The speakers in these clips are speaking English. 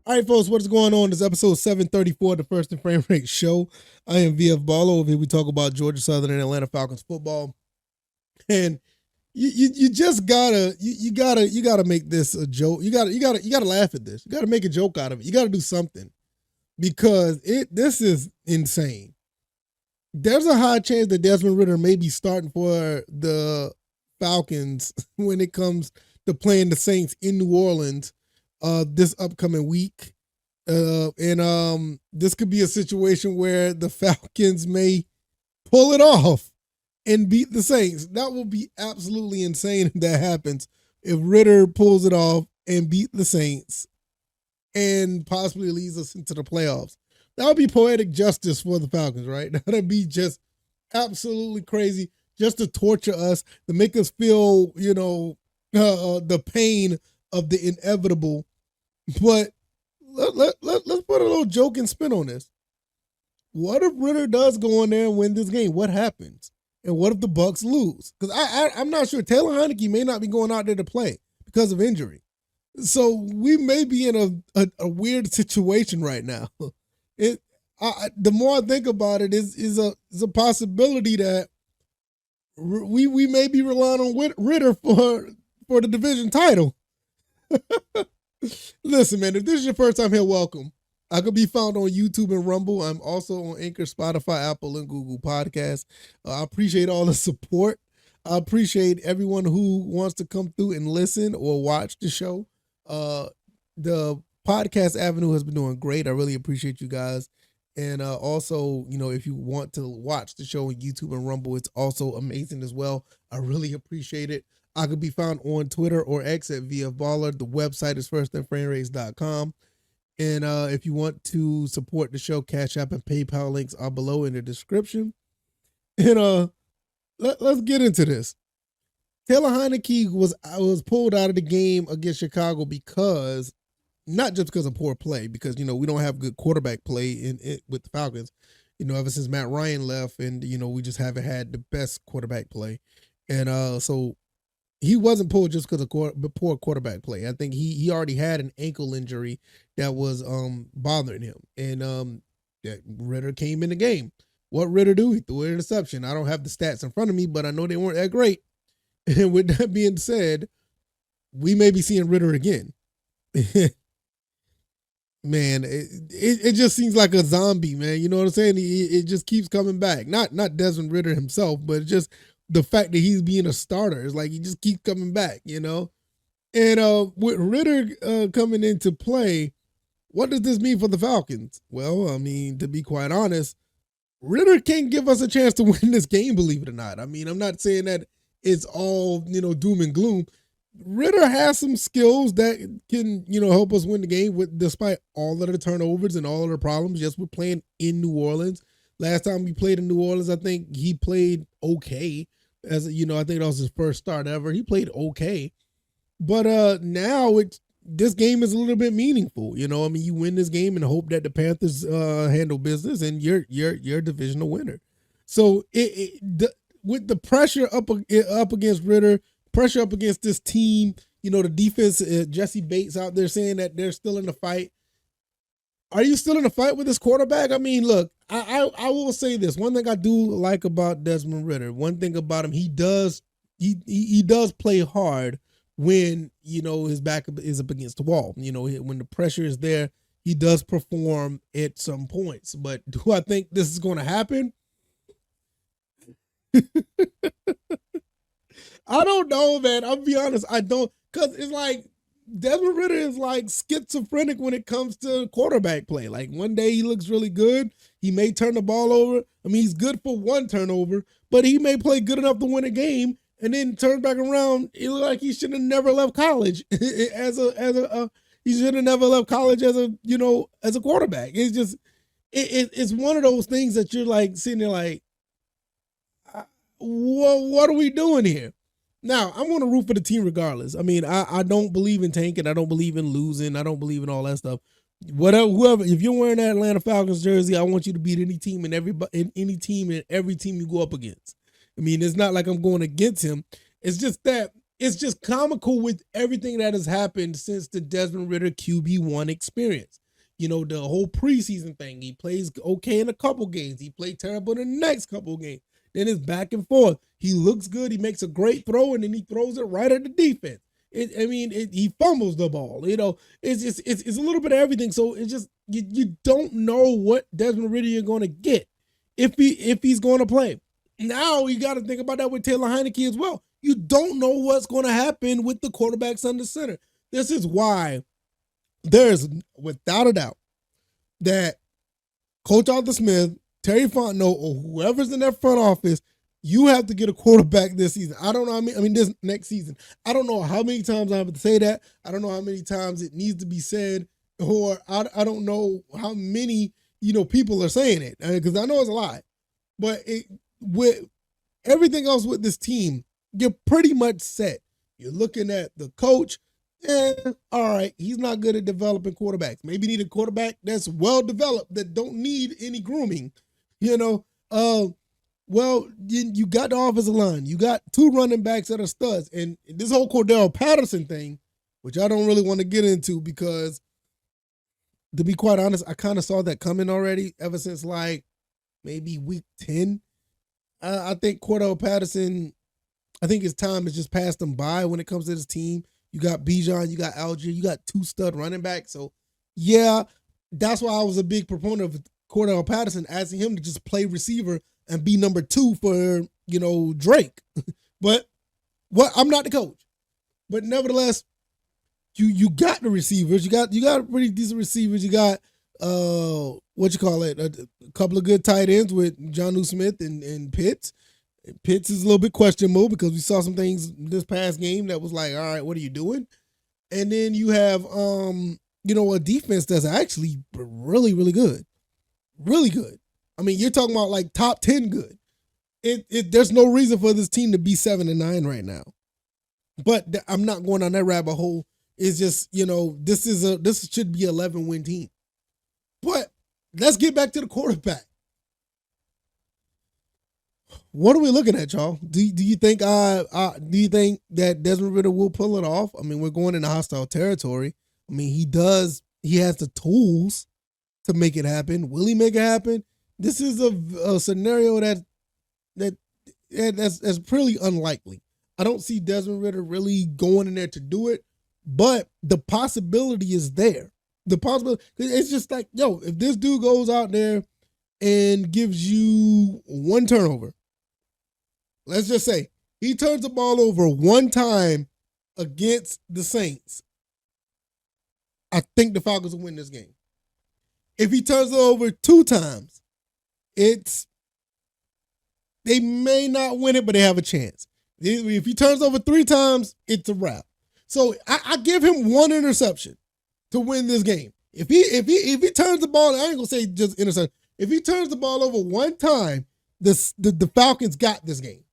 All right, folks, what's going on? This is episode 734 of the First and Frame Rate Show. I am VF Barlow. Over here we talk about Georgia Southern and Atlanta Falcons football. And you just gotta you gotta make this a joke. You gotta laugh at this. You gotta make a joke out of it. You gotta do something because this is insane. There's a high chance that Desmond Ridder may be starting for the Falcons when it comes to playing the Saints in New Orleans this upcoming week. And this could be a situation where the Falcons may pull it off and beat the Saints. That will be absolutely insane if that happens. If Ridder pulls it off and beat the Saints and possibly leads us into the playoffs. That would be poetic justice for the Falcons, right? That would be just absolutely crazy just to torture us, to make us feel, the pain of the inevitable. But let's put a little joke and spin on this. What if Ridder does go in there and win this game? What happens? And what if the Bucs lose? Because I'm not sure. Taylor Heinicke may not be going out there to play because of injury. So we may be in a weird situation right now. The more I think about it, is a possibility that we may be relying on Ridder for the division title. Listen, man, if this is your first time here, welcome. I could be found on YouTube and Rumble. I'm also on Anchor, Spotify, Apple, and Google Podcasts. I appreciate all the support. I appreciate everyone who wants to come through and listen or watch the show. The podcast avenue has been doing great. I really appreciate you guys. And also, if you want to watch the show on YouTube and Rumble, it's also amazing as well. I really appreciate it. I could be found on Twitter or X at VF Baller. The website is firstandframerates.com. And if you want to support the show, CashApp and PayPal links are below in the description. And let's get into this. Taylor Heinicke was pulled out of the game against Chicago because, not just because of poor play, because, we don't have good quarterback play with the Falcons, ever since Matt Ryan left, and, we just haven't had the best quarterback play. And so he wasn't pulled just because of poor quarterback play. I think he already had an ankle injury that was bothering him. And Ridder came in the game. What Ridder do? He threw an interception. I don't have the stats in front of me, but I know they weren't that great. And with that being said, we may be seeing Ridder again. Man, it just seems like a zombie, man. You know what I'm saying? It just keeps coming back. Not Desmond Ridder himself, but just the fact that he's being a starter is like he just keeps coming back, And with Ridder coming into play, what does this mean for the Falcons? Well, I mean, to be quite honest, Ridder can't give us a chance to win this game, believe it or not. I mean, I'm not saying that it's all, doom and gloom. Ridder has some skills that can, help us win the game despite all of the turnovers and all of the problems. Yes, we're playing in New Orleans. Last time we played in New Orleans, I think he played okay. I think that was his first start ever. He played okay. But now this game is a little bit meaningful. You win this game and hope that the Panthers handle business and you're a divisional winner. So with the pressure up against Ridder, pressure up against this team, the defense, Jesse Bates out there saying that they're still in the fight. Are you still in the fight with this quarterback? I mean, look, I will say this. One thing I do like about Desmond Ridder, one thing about him, he does play hard when, his back is up against the wall. When the pressure is there, he does perform at some points. But do I think this is going to happen? I don't know, man. I'll be honest. I don't, because it's like Desmond Ridder is like schizophrenic when it comes to quarterback play. Like one day he looks really good. He may turn the ball over. I mean, he's good for one turnover, but he may play good enough to win a game and then turn back around. It looks like he should have never left college he should have never left college as a quarterback. It's just, it's one of those things that you're like sitting there like, what are we doing here? Now, I'm going to root for the team regardless. I mean, I don't believe in tanking. I don't believe in losing. I don't believe in all that stuff. Whoever, if you're wearing that Atlanta Falcons jersey, I want you to beat any team and every team you go up against. I mean, it's not like I'm going against him. It's just that it's just comical with everything that has happened since the Desmond Ridder QB1 experience. You know, the whole preseason thing. He plays okay in a couple games. He played terrible in the next couple games. Then it's back and forth. He looks good. He makes a great throw, and then he throws it right at the defense. He fumbles the ball. You know, it's a little bit of everything. So it's just you don't know what Desmond Ridder you're going to get if he's going to play. Now you got to think about that with Taylor Heineke as well. You don't know what's going to happen with the quarterbacks under center. This is why there's, without a doubt, that Coach Arthur Smith, Terry Fontenot, or whoever's in that front office, you have to get a quarterback this season. I don't know. I mean, this next season. I don't know how many times I have to say that. I don't know how many times it needs to be said, or I don't know how many people are saying it, because I know it's a lot. But with everything else with this team, you're pretty much set. You're looking at the coach, all right, he's not good at developing quarterbacks. Maybe need a quarterback that's well developed that don't need any grooming. Well, you got the offensive line. You got two running backs that are studs. And this whole Cordell Patterson thing, which I don't really want to get into because, to be quite honest, I kind of saw that coming already ever since like maybe week 10. I think Cordell Patterson, I think his time has just passed him by when it comes to this team. You got Bijan, you got Algier, you got two stud running backs. So, yeah, that's why I was a big proponent of Cordell Patterson, asking him to just play receiver and be number 2 for, Drake. But I'm not the coach. But nevertheless, you got the receivers. You got pretty decent receivers. You got a couple of good tight ends with Jonnu Smith and Pitts. Pitts is a little bit questionable because we saw some things this past game that was like, all right, what are you doing? And then you have a defense that's actually really, really good. Really good. I mean, you're talking about like top 10 good. There's no reason for this team to be 7-9 right now. But I'm not going on that rabbit hole. It's just, this should be 11-win team. But let's get back to the quarterback. What are we looking at, y'all? Do you think that Desmond Ridder will pull it off? I mean, we're going into hostile territory. I mean, he has the tools to make it happen. Will he make it happen? This is a scenario that's pretty unlikely. I don't see Desmond Ridder really going in there to do it, but the possibility is there. The possibility, it's just like, if this dude goes out there and gives you one turnover, let's just say he turns the ball over one time against the Saints, I think the Falcons will win this game. If he turns it over 2 times, they may not win it, but they have a chance. If he turns over 3 times, it's a wrap. So I give him 1 interception to win this game. If he turns the ball, I ain't gonna say just interception. If he turns the ball over 1 time, the Falcons got this game.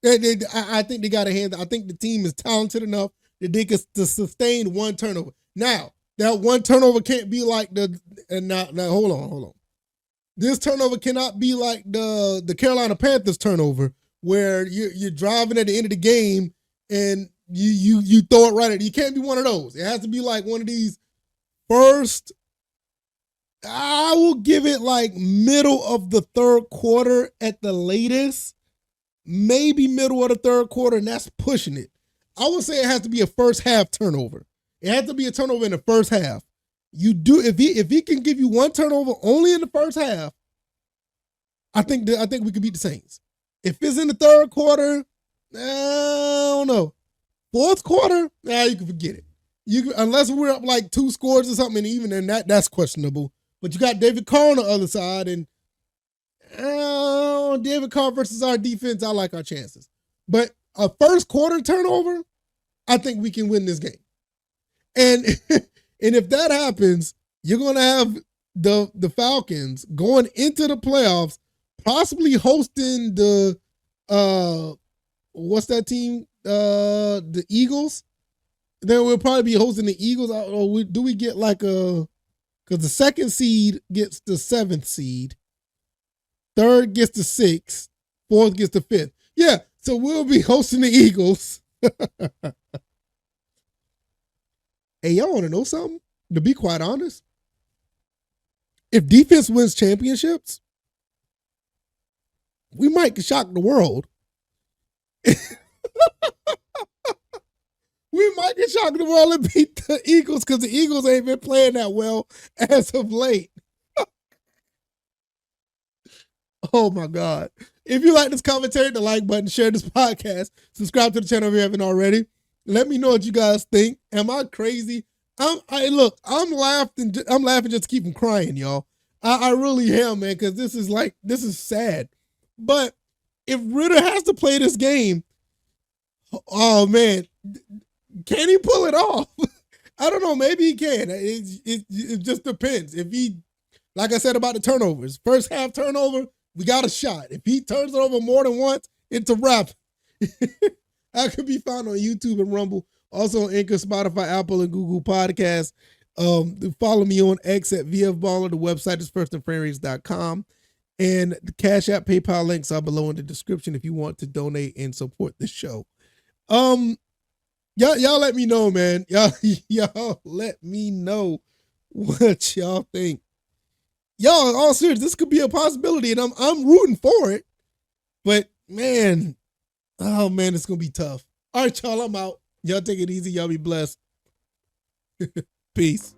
I think they got a hand. I think the team is talented enough that they can sustain 1 turnover. Now, that 1 turnover can't be like now hold on. This turnover cannot be like the Carolina Panthers turnover, where you're driving at the end of the game and you throw it right at it. You can't be one of those. It has to be like one of these first. I will give it like middle of the 3rd quarter at the latest. Maybe middle of the 3rd quarter, and that's pushing it. I would say it has to be a first half turnover. It has to be a turnover in the first half. You do if he can give you 1 turnover only in the first half, I think we could beat the Saints. If it's in the 3rd quarter, I don't know. 4th quarter, you can forget it. Unless we're up like 2 scores or something, and even then that's questionable. But you got David Carr on the other side, and David Carr versus our defense, I like our chances. But a first quarter turnover, I think we can win this game. And and if that happens, you're going to have the Falcons going into the playoffs, possibly hosting the what's that team? The Eagles. Then we'll probably be hosting the Eagles. Or do we get like because the 2nd seed gets the 7th seed, 3rd gets the 6th, 4th gets the 5th. Yeah, so we'll be hosting the Eagles. Hey, y'all want to know something? To be quite honest, if defense wins championships, we might shock the world. We might get shocked the world and beat the Eagles because the Eagles ain't been playing that well as of late. Oh my God. If you like this commentary, the like button, share this podcast, subscribe to the channel if you haven't already. Let me know what you guys think. Am I crazy? I'm laughing just to keep from crying, y'all. I really am, man, because this is sad. But if Ridder has to play this game, oh man, can he pull it off? I don't know. Maybe he can. It just depends. If he, like I said about the turnovers, first half turnover, we got a shot. If he turns it over more than once, it's a wrap. I could be found on YouTube and Rumble, also on Anchor, Spotify, Apple, and Google Podcasts. Follow me on X at VFBaller. The website is firstandframerate.com. And the Cash App, PayPal links are below in the description if you want to donate and support the show. Y'all let me know, man. Y'all let me know what y'all think. Y'all, all serious, this could be a possibility, and I'm rooting for it. But man, oh man, it's gonna be tough. All right, y'all, I'm out. Y'all take it easy. Y'all be blessed. Peace.